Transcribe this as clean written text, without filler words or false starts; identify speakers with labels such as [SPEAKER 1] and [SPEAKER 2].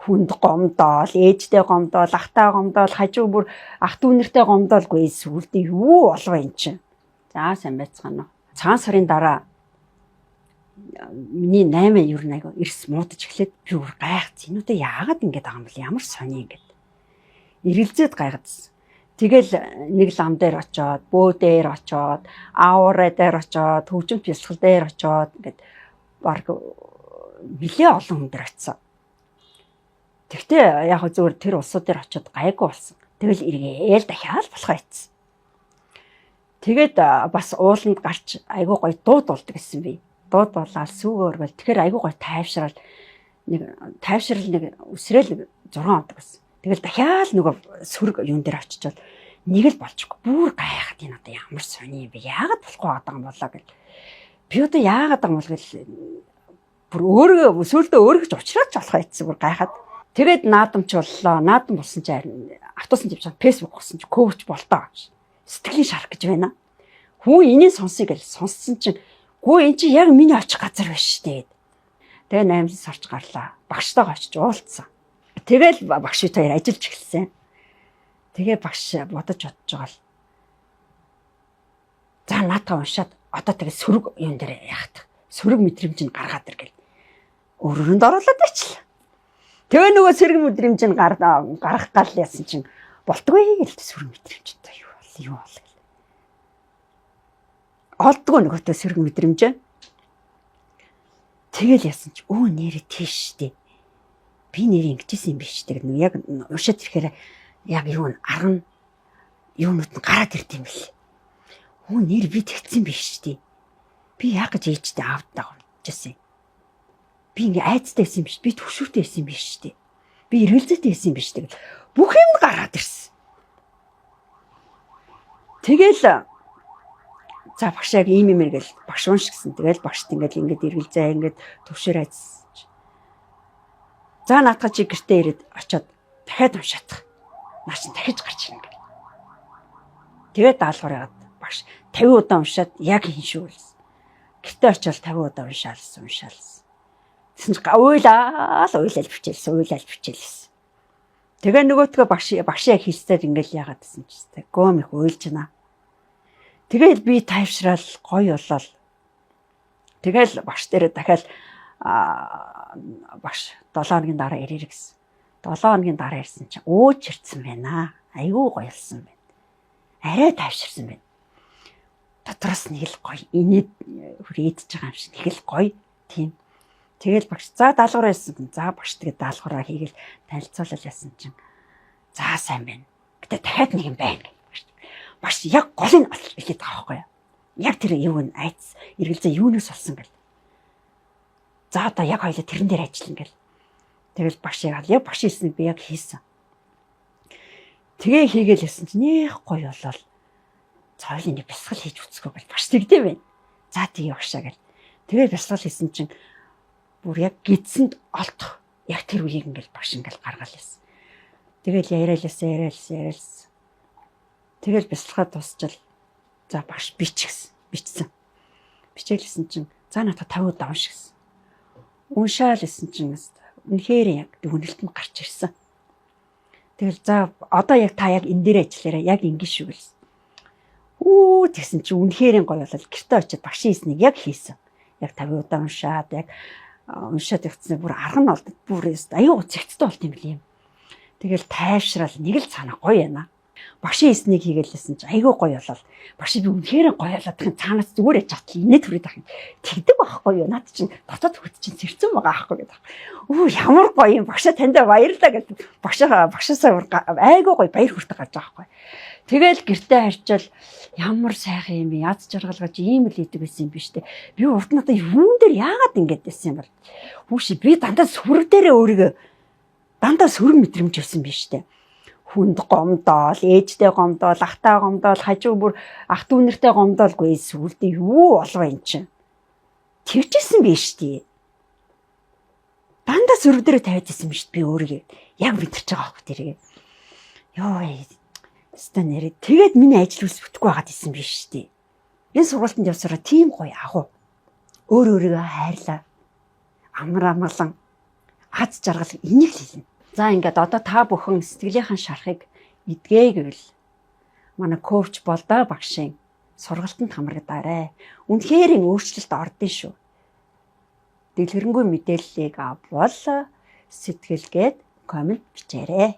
[SPEAKER 1] хүнд гомдоол, ээжтэй гомдоол, ахтай гомдоол, хажуу бүр ах дүү нэртэй гомдоолгүй сүулдэ юу болов энэ чинь. За сайн байцгаана уу. Цагаан сарын дараа миний 8 юу нэг эрс муудаж эхлээд би бүр гайхацсан. Энүүтэй яагаад ингэж байгаа юм бол ямар сони ингэж. Ирэлзээд гайхацсан. Тэгэл нэг лам дээр очоод, бөө дээр очоод, аавраа дээр очоод, хөгжим бясалгал дээр очоод ингэж баг нэлээ олон хүн дээр очисон. Тэгтээ яг зөвөр тэр улсууд дээр очоод гайгүй болсон. Тэгэл эргээл дахиад болохоо ийцсэн. Тэгээд бас ууланд гарч айгүй гоё дууд болдог гэсэн би. Дууд болоод сүүгээ өргөл тэгэхээр айгүй гоё тайвшрал нэг үсрээл 6 ондог гэсэн. Тэгэл дахиад нөгөө сүрэг юун дээр очичоод нэг л болчихгүй. Бүр гайхаад энэ одоо ямар сони юм бэ? Яагаад болохгүй байгаа юм болоо гэл. Би одоо яагаад байгаа юм бол гэл бүр өөрөө сүлдөө өөргөж уучраач болохоо ийцсэн бүр гайхаад. Тэгээд наадамч боллоо. Наадам болсон чинь автобусан тавьж байгаа фэйсбુક болсон чинь коуч болтоо. Сэтгэлийн шарах гэж байна. Хүн энийг сонсъё гэж сонссон чинь гоо эн чи яг миний очих газар биш шүү дээ. Тэгээ 8 сарч гарлаа. Багштайгаа очиж уулзсан. Тэгэл багш хоёр ажиллаж эхэлсэн. Тэгээ багш бодож байгаа л. За наатаа уншаад одоо тэгээ сөрөг юм дээр яахт. Сөрөг мэдрэмжийг гаргаад ир гэл. Өөрөнд оруулаад ачлаа. Тэгээ нөгөө сөрөг мэдрэмжийг гарах гал яасан чинь болтгүй гэл сөрөг мэдрэмж та юу бол. Олдгүй нөгөөтөө сөрөг мэдрэмж. Тэгэл яасан чи өө нэрэ тийш штэ. Би нэр ингэжсэн юм биш штэ. Яг уншаад ирэхээр яг юу н арга юунууд нь гараад ирд юм бэл. Өө нэр би тэгсэн биш штэ. Би яг гэж ээжтэй аавдаа гомжсэн. Би ингээ айцтай байсан юм биш. Би төвшөөтэй байсан юм биш штэ. Би эргэлзээтэй байсан юм биш штэ. Бүх юм гараад ирсэн. Тэгэл за багш яг ийм юм гэл багш унш гэсэн. Тэгэл багшд ингээд эргэлзээ ингээд төвшөр айцсан. За наатах чи гэртээ ирээд очиод дахиад уншаадах. Наа чи дахиж гарч ирнэ гэл. Тэгээд даалгавар яагаад багш 50 удаа уншаад яг хин шүү гэсэн. Гэртээ очиод 50 удаа уншаалсан. Тэсэн чи уйлал бичээлсэн. Тэгээ нөгөөтгөө багш яг хэлсээр ингээл яагаад гэсэн чи гом их уйлж байна. Тэгэл би тайвшрал гоё болол. Тэгэл багш дээрээ дахиад багш 7 хоногийн дараа ирээ гэсэн. 7 хоногийн дараа ирсэн чинь өөч ирсэн байна. Айгүй гоёлсон байна. Арай тайвширсан байна. Дотроос нэг л гоё инээд хүрээдж байгаа юм шиг нэг л гоё тийм. Тэгэл багш за даалгавар хийсэн. За багш тэгээд даалгавраа хийгээл танилцуулал яасан чинь за сайн байна. Гэтэ дахиад нэг юм байна. Багш яг голыг хэлээд байгаа байхгүй юу? Яг тэр юу н айц эргэлзээ юунаас болсон гэл. За одоо яг хоёлоо тэрэн дээр ажиллана гэл. Тэгэл багш яг багш хэлснийг би яг хийсэн. Тэгээ хийгээл ясан чинь нэх гоё болол. Цойлын нэг бясалгал хийж үцгөө гэл багш тэгдэв байна. За тэгээ багшаа гэл. Тэгээ бясалгал хийсэн чинь бүр яг гидсэнд олдох. Яг тэр үеийг ингээл багш ингээл гаргаал яасан. Тэгэл яриалсан. Тэгэл бясалгаа дуусчаал. За багш бичсэн. Бичээлсэн чинь за надад 50 удаа унш гэсэн. Уншаал гэсэн чинь үнэхээр яг дүгнэлтэнд гарч ирсэн. Тэгэл за одоо яг та яг энэ дээр ажиллаарай. Яг ингэ шүү гэлсэн. Тэгсэн чинь үнэхээр гоё болол гэртээ очиод багш хийснийг яг хийсэн. Яг 50 удаа уншаад яг уншаад явцсан бүр арга нь олдод бүр аюу зэгцтэй болт юм бэл юм. Тэгэл тайвшрал нэг л цаана гоё яана. Багшийн хийснийг хийгээлсэн чинь айгүй гоё болол. Багш би үнэхээр гоё болоод тань цаанаас зүгээр яж чад инээд хүрээд ах юм. Тэгдэг байхгүй юу? Наад чинь дотоод хөт чинь зэрцэн байгаа аахгүй гэдэг. Ямар гоё юм. Багшаа танд баярлалаа гэдэг. Багшаасаа айгүй гоё баяр хүртэ гарч байгаа байхгүй. Тэгэл гэртээ харчвал ямар сайхан юм бэ? Яз жаргалгаж ийм л идэг байсан юм биш үү? Би урд нь одоо юун дээр яагаад ингэж байсан юм бол? Хүүши би дандаа сүрэг дээрээ өөрийгөө дандаа сүрэг мэдрэмж байсан биш үү? Хүнд гомдоол, ээжтэй гомдоол, ахтай гомдоол, хажуу бүр ах дүү нэртэй гомдоолгүй сүулдэ юу болов энэ чинь. Тэгжсэн биш үү? Дандаа сүрэг дээрээ тавиад исэн биш би өөрийгөө. Яг мэдэрч байгаа хөөх тэрийг. Йоо станэрэ тэгээд миний ажил үс бүтггүй байгаад исэн биш үү? Энэ сургуультанд явсараа тийм гоё агуу. Өөрийгөө хайрлаа. Амар амгалан аз жаргал энийг л хэлнэ. За ингээд одоо та бүхэн сэтгэлийнхэн шарахыг эдгээ гэвэл манай коуч болдоо багшийн сургалтанд хамрагдаарай. Үнэхээр өөрчлөлт ордын шүү. Дэлгэрэнгүй мэдээллийг авбал сэтгэлгээд комент бичээрэй.